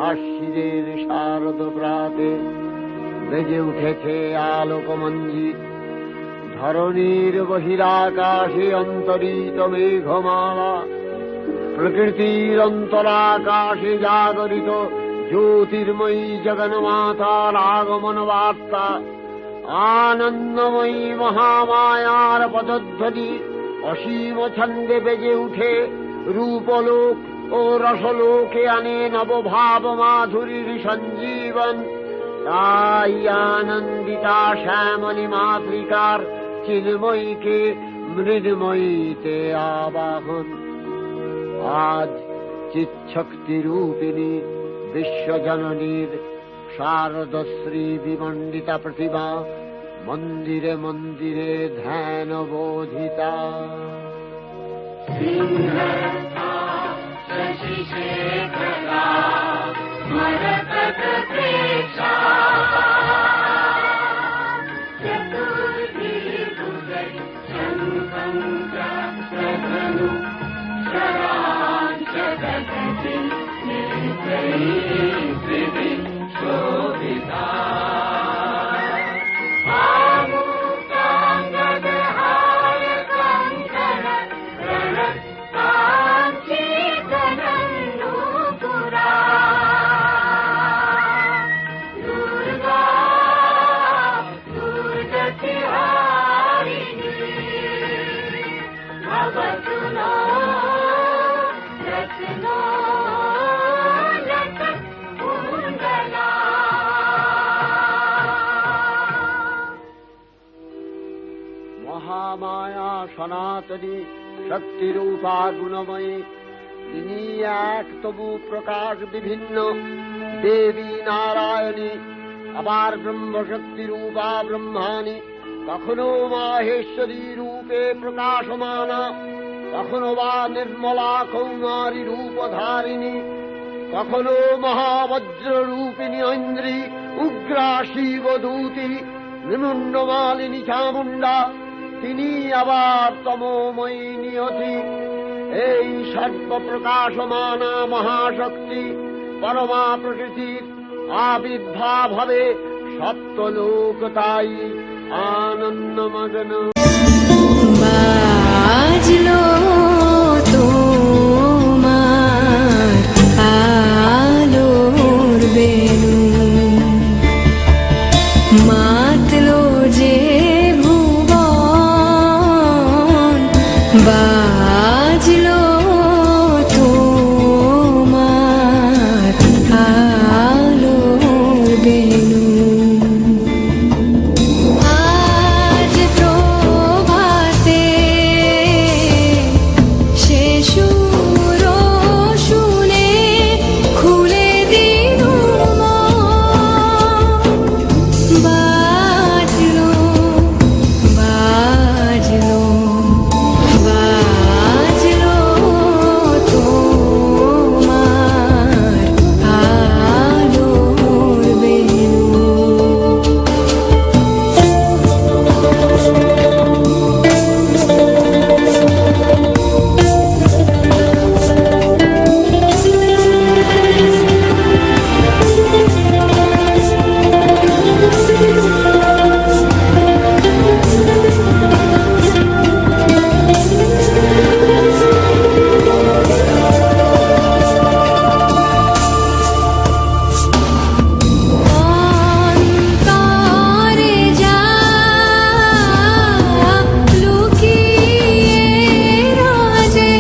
আশ্বিনের শারদ প্রাতে বেজে উঠেছে আলোকমঞ্জিত। ধরণীর বহিরাকাশে অন্তরিত মেঘমালা, প্রকৃতির অন্তরাকাশে জাগরিত জ্যোতির্ময়ী জগন্মাতার আগমন বার্তা। আনন্দময়ী মহামায়ার পদধ্বনি অসীম ছন্দে বেজে উঠে রূপলোক ও রসলোকে আনে নবভাব মাধুরীর সঞ্জীবন। তাই আনন্দিতা শ্যামলী মাতৃকার চিন্ময়ীকে মৃন্ময়ীতে আবাহন। আজ চিৎশক্তি রূপিণী বিশ্বজননীর শারদশ্রী বিমণ্ডিতা প্রতিমা মন্দিরে মন্দিরে ধ্যান বোধিতা। মহামায়া সনাতনী শক্তিরূপা গুণময়ী, তিনি এক তবু প্রকাশ বিভিন্ন দেবী নারায়ণী। আবার ব্রহ্মশক্তি রূপা ব্রহ্মাণী, কখনো মাহেশ্বরী রূপে প্রকাশমানা, কখনো বা নির্মলা কৌমারী রূপধারিণী, কখনো মহাবজ্র রূপিণী ঐন্দ্রী, উগ্রা শিবদূতি, নিমুন্ডমালিনী চামুণ্ডা, তিনি আবার তমোময়ী নিয়তি। এই সর্বপ্রকাশমানা মহাশক্তি পরমা প্রকৃতির আবির্ভাব হবে সপ্তলোক, তাই আনন্দমগ্ন। বাজলো তোমার আলোর বেনু, মাতলো যে ভুবন, বাজলো তোমার আলোর বেনু। আজ প্রভাতে সে সুর শুনে খুলে দিনু মন, বাজলো বাজলো বাজলো তোমার আলোর বেনু। অন্তরে যা লুকিয়ে রাজে,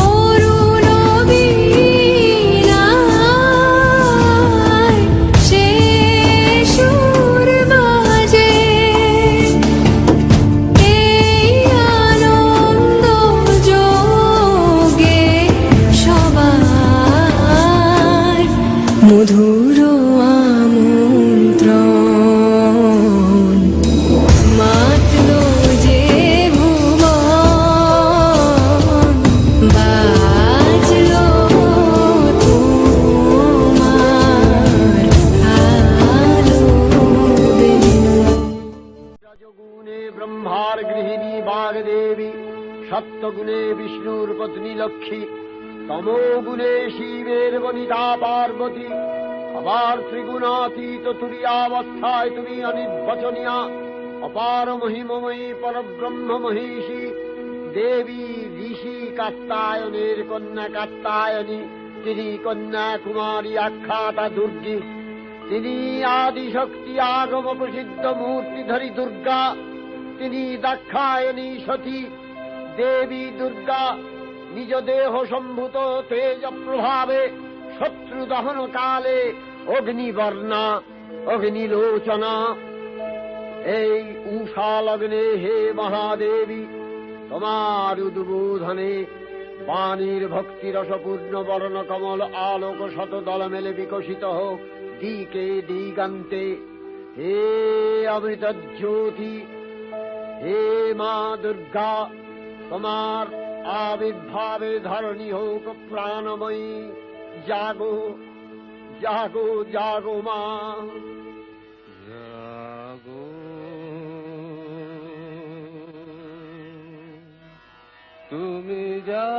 অরুণ বীণায় সে সুর বাজে। এই আনন্দ যোগে সবার মধুর আমন্ত্রণ, মাতলো যে ভুবন, বাজলো তোমার আলোর বেনু। রজগুণে ব্রহ্মার গৃহিণী বাগদেবী, সপ্তগুণে বিষ্ণুর পত্নী লক্ষ্মী, তমোগুণে শিবের বনিতা পার্বতী, আবার ত্রিগুণাতীত তুরীয়াবস্থায় তুমি অনির্বচনীয়া অপার মহিমময়ী পরব্রহ্ম মহিষী দেবী ঋষি কাত্যায়নের কন্যা কাত্যায়নী। তিনি কন্যা কুমারী আখ্যাতা দুর্গী। তিনি আদিশক্তি আগম প্রসিদ্ধ মূর্তিধরী দুর্গা। তিনি দাক্ষায়ণী সতী। দেবী দুর্গা নিজ দেহ সম্ভূত তেজ প্রভাবে শত্রু দহন কালে অগ্নিবর্ণা অগ্নিলোচনা। এই উষা লগ্নে হে মহাদেবী, তোমার উদ্বোধনে বাণীর ভক্তি রসপূর্ণ বর্ণ কমল আলোক শত দল মেলে বিকশিত হোক দিকে দিগান্তে। হে অমৃত জ্যোতি, হে মা দুর্গা, তোমার আবির্ভাবে ধরণী হোক প্রাণময়ী। জাগো জাগো জাগো মা, জাগো তুমি জাগো,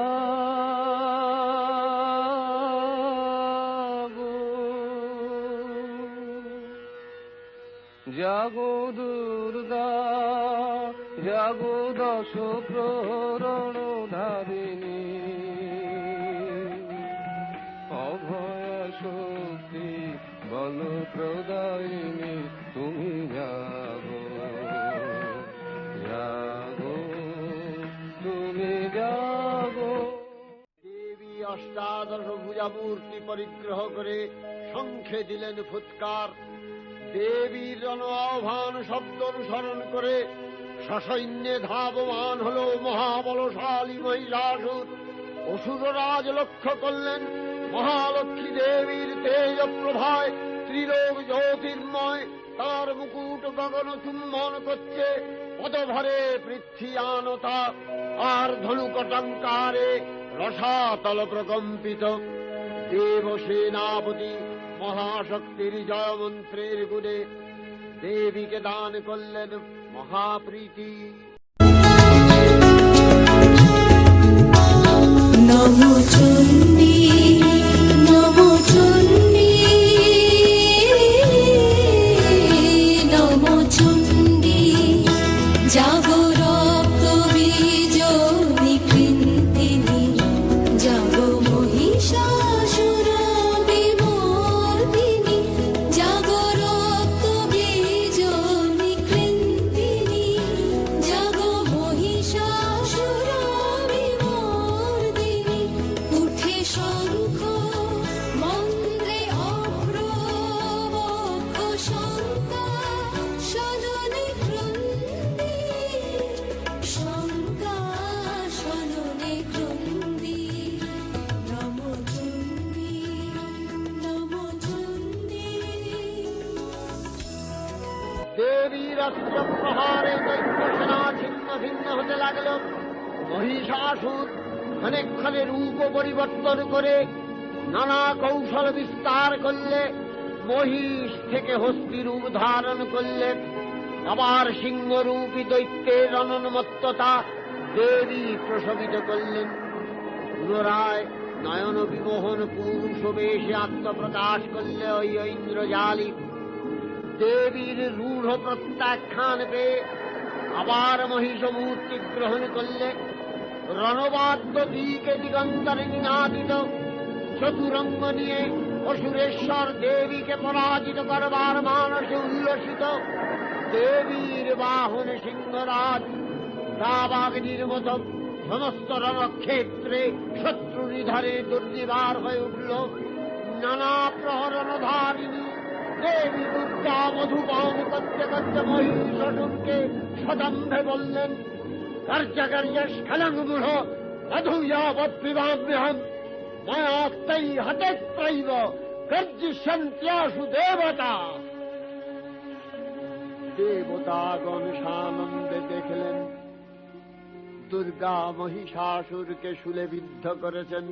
জাগো দুর্গা, জাগো দশ প্রহরণ ধারিণী, অভয় শক্তি বল প্রদায়িনী। তুমি জাগো জাগো তুমি জাগো। দেবী অষ্টাদশ ভুজা মূর্তি পরিগ্রহ করে শঙ্খে দিলেন ফুৎকার। দেবীর জন আহ্বান শব্দ অনুসরণ করে সসৈন্যে ধাবমান হল মহাবলশালী মহিষাসুর। অসুররাজ লক্ষ্য করলেন মহালক্ষ্মী দেবীর তেজ প্রভায় ত্রিলোক জ্যোতির্ময়। তার মুকুট গগন চুম্বন করছে, পদভরে পৃথ্বীয়ানতা আর ধনুকটঙ্কারে রসাতল প্রকম্পিত। দেবসেনাপতি মহাশক্তির জয়মন্ত্রের গুণে দেবীকে দান করলেন মহাপ্রীতি। নমো চণ্ডী, নমো চণ্ডী, নমো চণ্ডী। জাগো রক্ত বীজ নিকৃন্তিনী, জাগো মহিষাসুর বিমর্দিনী, জাগো রক্ত বীজ নিকৃন্তিনী, জাগো মহিষাসুর বিমর্দিনী। উঠে শঙ্খ মন্দ্রে অভ্রবক্ষ শঙ্কা সদনে ক্রন্দী, শঙ্কা সদনে ক্রন্দী। নমো চণ্ডী, নমো চণ্ডী। দেবীর অস্ত্র প্রহারে দৈত্য সেনা ছিন্ন ভিন্ন হতে লাগল। মহিষাসুর ক্ষণে রূপ পরিবর্তন করে নানা কৌশল বিস্তার করলে। মহিষ থেকে হস্তি রূপ ধারণ করলে। আবার সিংহরূপী দৈত্যের অনন্মত্ততা দেবী প্রশমিত করলেন। পুনরায় নয়ন বিমোহন পুরুষ বেশে আত্মপ্রকাশ করলে ওই ইন্দ্রজালী। দেবীর রূঢ় প্রত্যাখ্যান পেয়ে আবার মহিষ মূর্তি গ্রহণ করলে। রণবাদ্য দিকে দিগন্তরে নিনাদিত চতুরঙ্গ নিয়ে অসুরেশ্বর দেবীকে পরাজিত করবার মানসে উল্লসিত। দেবীর বাহন সিংহরাজ দাবাগ্নির মতো সমস্ত রণক্ষেত্রে শত্রু নিধারে দুর্নিবার হয়ে উঠল। নানা প্রহরণধারিণী দেবী দুর্গা মধুপান করতে করতে মহিষাসুরকে সদম্ভে বললেন, কার্যকার্যস্খলনমূঢ় মধুয়াবৎপিবাম্যহম মায়াক্তৈ হতেত্রৈব গর্জিষ্যন্ত্যাসু দেবতা। দেবতাগণ সানন্দে দেখলেন দুর্গা মহিষাসুরকে শূলে বিদ্ধ করেছেন,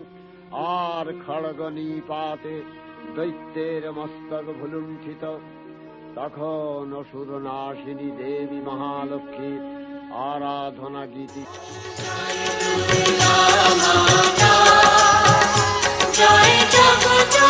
আর খড়গ নিপাতে দৈত্যের মস্তক ভুলুণ্ঠিত। তখন অসুর নাশিনী দেবী মহালক্ষ্মীর আরাধনা গীতি জগ